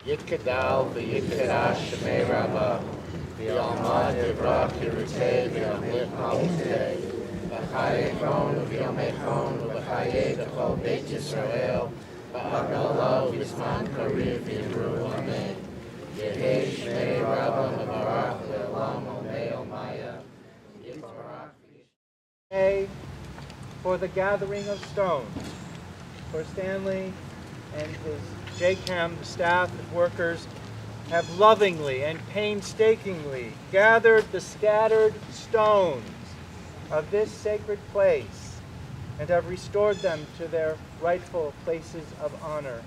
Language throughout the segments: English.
Yikadal v'yikadash shemei Rabbah, v'yalmad yivrak yirutei v'yamlit malutei, v'chayechon v'yamechon v'chayei d'chol Beit Yisrael, v'agala v'zman kariv v'yimru amen. Yehei shemei Rabbah mevarach le'olam omei omaya, yivarach. A for the gathering of stones, for Stanley and his JCAM staff and workers have lovingly and painstakingly gathered the scattered stones of this sacred place and have restored them to their rightful places of honor.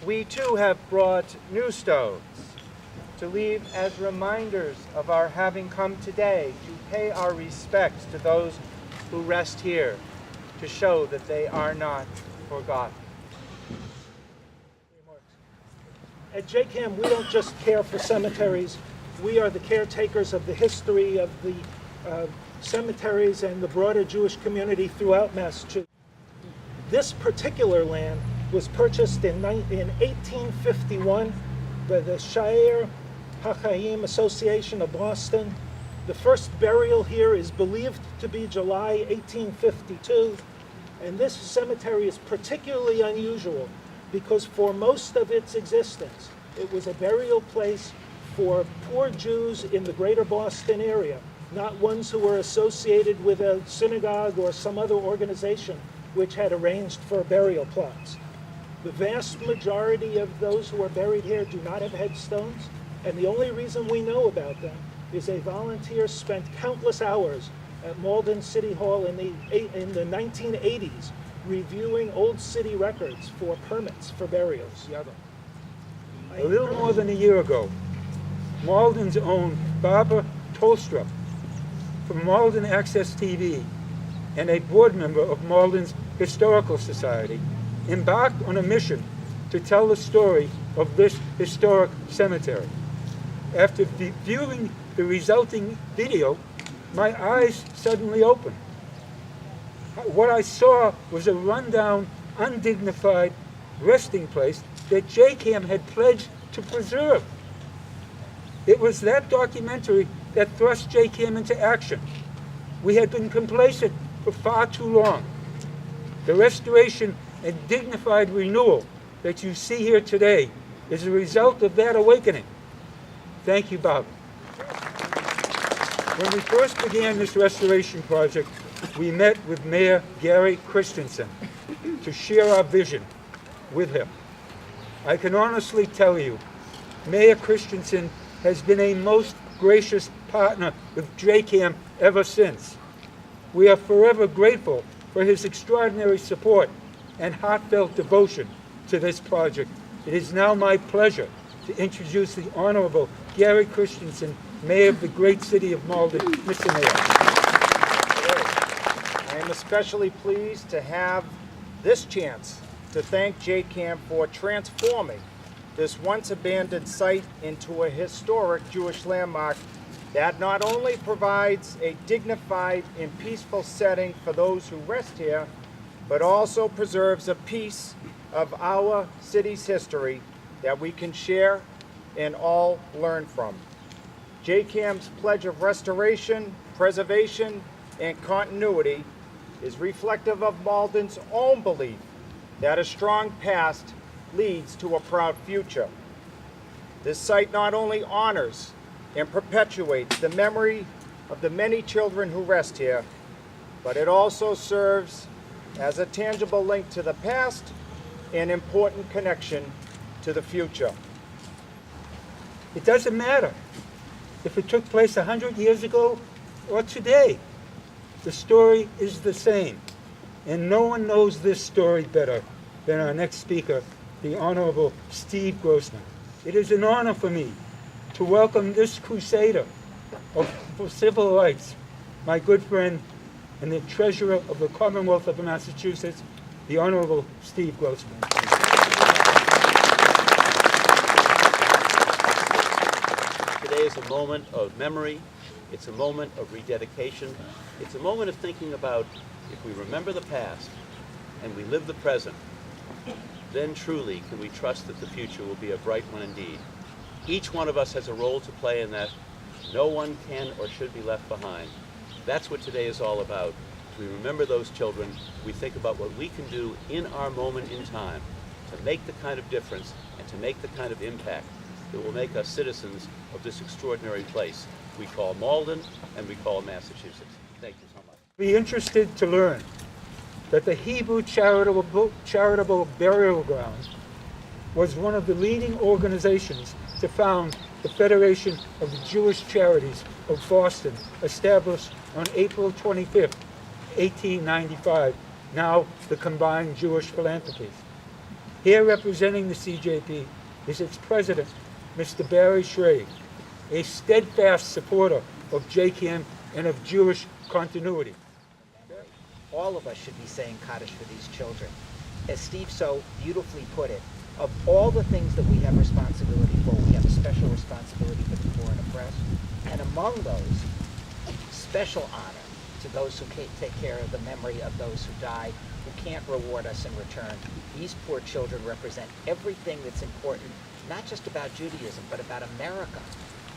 We too have brought new stones to leave as reminders of our having come today to pay our respects to those who rest here, to show that they are not forgotten. At JCAM, we don't just care for cemeteries. We are the caretakers of the history of the cemeteries and the broader Jewish community throughout Massachusetts. This particular land was purchased in 1851 by the Sha'ir HaChaim Association of Boston. The first burial here is believed to be July 1852, and this cemetery is particularly unusual because for most of its existence, it was a burial place for poor Jews in the greater Boston area, not ones who were associated with a synagogue or some other organization which had arranged for burial plots. The vast majority of those who are buried here do not have headstones, and the only reason we know about them is a volunteer spent countless hours at Malden City Hall in the 1980s reviewing old city records for permits for burials. A little more than a year ago, Malden's own Barbara Tolstrup from Malden Access TV and a board member of Malden's Historical Society embarked on a mission to tell the story of this historic cemetery. After viewing the resulting video, my eyes suddenly opened. What I saw was a rundown, undignified resting place that JCAM had pledged to preserve. It was that documentary that thrust JCAM into action. We had been complacent for far too long. The restoration and dignified renewal that you see here today is a result of that awakening. Thank you, Bob. When we first began this restoration project, we met with Mayor Gary Christenson to share our vision with him. I can honestly tell you, Mayor Christenson has been a most gracious partner with JCAM ever since. We are forever grateful for his extraordinary support and heartfelt devotion to this project. It is now my pleasure to introduce the Honorable Gary Christenson, Mayor of the great city of Malden. Mr. Mayor. I am especially pleased to have this chance to thank JCAM for transforming this once abandoned site into a historic Jewish landmark that not only provides a dignified and peaceful setting for those who rest here, but also preserves a piece of our city's history that we can share and all learn from. JCAM's pledge of restoration, preservation, and continuity is reflective of Malden's own belief that a strong past leads to a proud future. This site not only honors and perpetuates the memory of the many children who rest here, but it also serves as a tangible link to the past and important connection to the future. It doesn't matter if it took place 100 years ago or today. The story is the same, and no one knows this story better than our next speaker, the Honorable Steve Grossman. It is an honor for me to welcome this crusader for civil rights, my good friend and the treasurer of the Commonwealth of Massachusetts, the Honorable Steve Grossman. Today is a moment of memory. It's a moment of rededication. It's a moment of thinking about if we remember the past and we live the present, then truly can we trust that the future will be a bright one indeed. Each one of us has a role to play in that. No one can or should be left behind. That's what today is all about. As we remember those children, we think about what we can do in our moment in time to make the kind of difference and to make the kind of impact that will make us citizens of this extraordinary place we call Malden and we call Massachusetts. Thank you so much. Be interested to learn that the Hebrew Charitable Burial Ground was one of the leading organizations to found the Federation of the Jewish Charities of Boston, established on April 25th, 1895, now the Combined Jewish Philanthropies. Here representing the CJP is its president, Mr. Barry Shrage, a steadfast supporter of JCAM and of Jewish continuity. All of us should be saying Kaddish for these children. As Steve so beautifully put it, of all the things that we have responsibility for, we have a special responsibility for the poor and oppressed. And among those, special honor to those who take care of the memory of those who died, who can't reward us in return. These poor children represent everything that's important, not just about Judaism, but about America.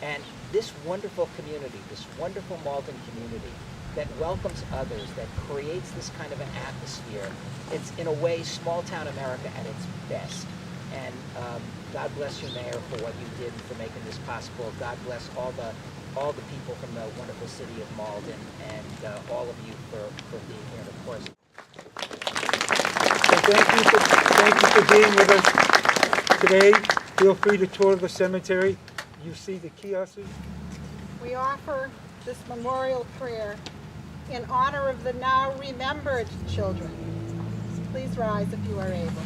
And this wonderful community, this wonderful Malden community, that welcomes others, that creates this kind of an atmosphere. It's, in a way, small-town America at its best. And God bless you, Mayor, for what you did for making this possible. God bless all the people from the wonderful city of Malden, and all of you for being here, and of course. So thank you for being with us today. Feel free to tour the cemetery. You see the kiosks. We offer this memorial prayer in honor of the now remembered children. Please rise if you are able.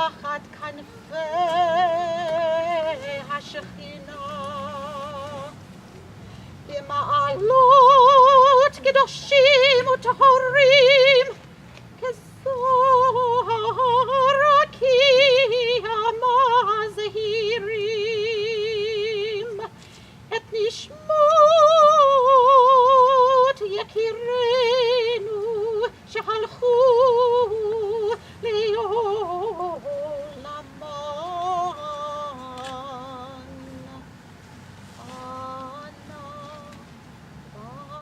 תחת כנפי